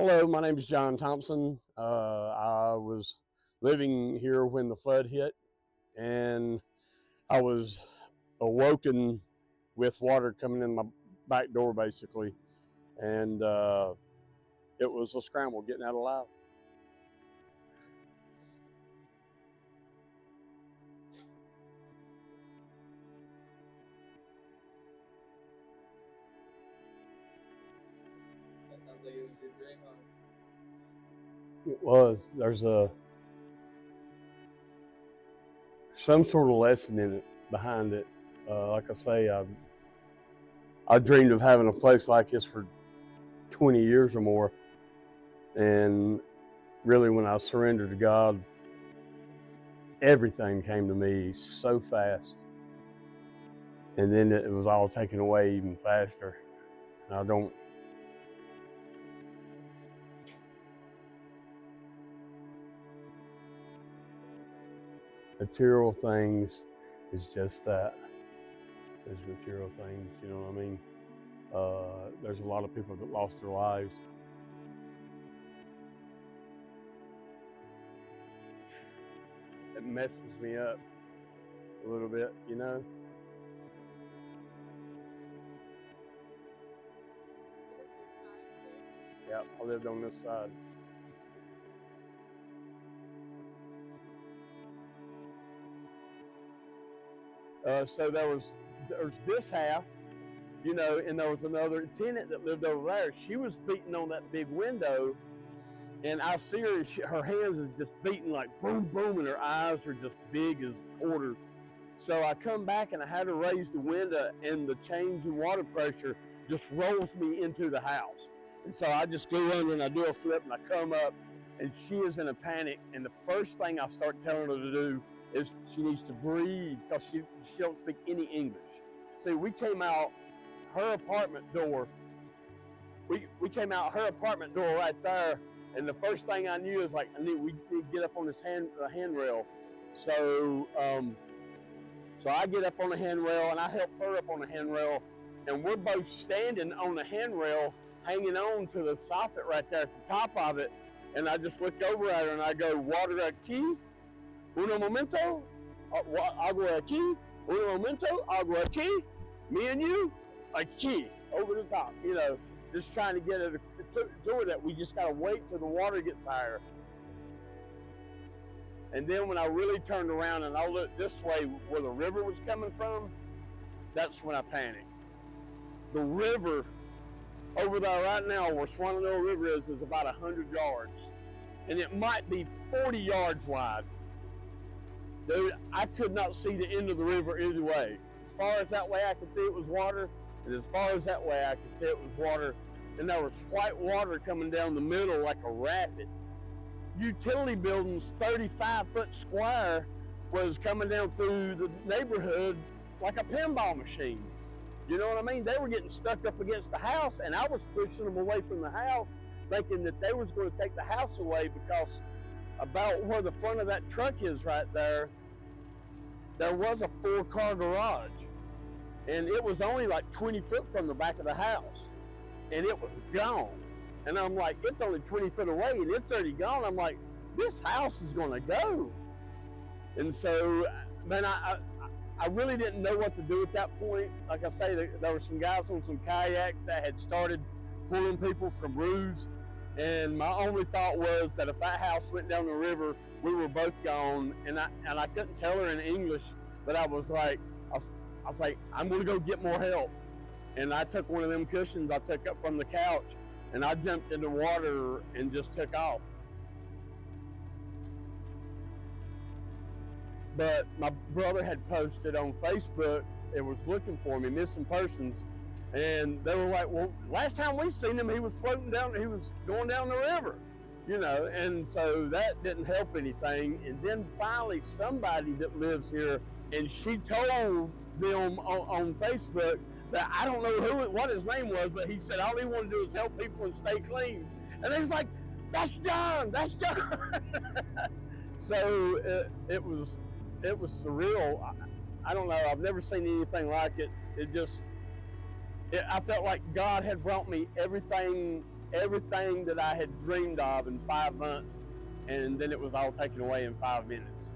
Hello, my name is John Thompson. I was living here when the flood hit, and I was awoken with water coming in my back door, basically, and it was a scramble getting out alive. That sounds like it was your dream home. It was. There's some sort of lesson in it behind it. Like I say, I dreamed of having a place like this for 20 years or more, and really, when I surrendered to God, everything came to me so fast, and then it was all taken away even faster. And I don't. Material things is just that. There's material things, you know what I mean? There's a lot of people that lost their lives. It messes me up a little bit, you know? Yeah, I lived on this side. So there's this half, you know, and there was another tenant that lived over there. She was beating on that big window, and I see her, her hands is just beating like boom, boom, and her eyes are just big as quarters. So I come back and I had to raise the window, and the change in water pressure just rolls me into the house. And so I just go under and I do a flip and I come up, and she is in a panic. And the first thing I start telling her to do is she needs to breathe because she don't speak any English. See, we came out her apartment door. We came out her apartment door right there, and the first thing I knew is like we need to get up on this handrail. So so I get up on the handrail and I help her up on the handrail, and we're both standing on the handrail, hanging on to the soffit right there at the top of it. And I just look over at her and I go, water aquí, uno momento, agua aquí, uno momento, agua aquí, me and you, aquí, over the top, you know, just trying to get it to her that we just got to wait till the water gets higher. And then when I really turned around and I looked this way where the river was coming from, that's when I panicked. The river over there right now where Swanano River is about 100 yards. And it might be 40 yards wide. Dude, I could not see the end of the river either way. As far as that way I could see it was water, and as far as that way I could see it was water. And there was white water coming down the middle like a rapid. Utility buildings 35 foot square was coming down through the neighborhood like a pinball machine. You know what I mean? They were getting stuck up against the house, and I was pushing them away from the house, thinking that they was going to take the house away, because about where the front of that truck is right there, there was a 4-car garage, and it was only like 20 foot from the back of the house, and it was gone. And I'm like, it's only 20 foot away and it's already gone. I'm like, this house is going to go. And so, man, I really didn't know what to do at that point. Like I say, there were some guys on some kayaks that had started pulling people from roofs. And my only thought was that if that house went down the river, we were both gone. And I couldn't tell her in English, but I was like, I'm going to go get more help. And I took one of them cushions I took up from the couch, and I jumped in the water and just took off. But my brother had posted on Facebook, it was looking for me, missing persons. And they were like, well, last time we seen him, he was floating down, he was going down the river, you know. And so that didn't help anything. And then finally somebody that lives here, and she told them on Facebook that I don't know what his name was, but he said all he wanted to do is help people and stay clean. And they was like, that's John, that's John. So it was surreal. I don't know, I've never seen anything like it. I felt like God had brought me everything everything that I had dreamed of in 5 months, and then it was all taken away in 5 minutes.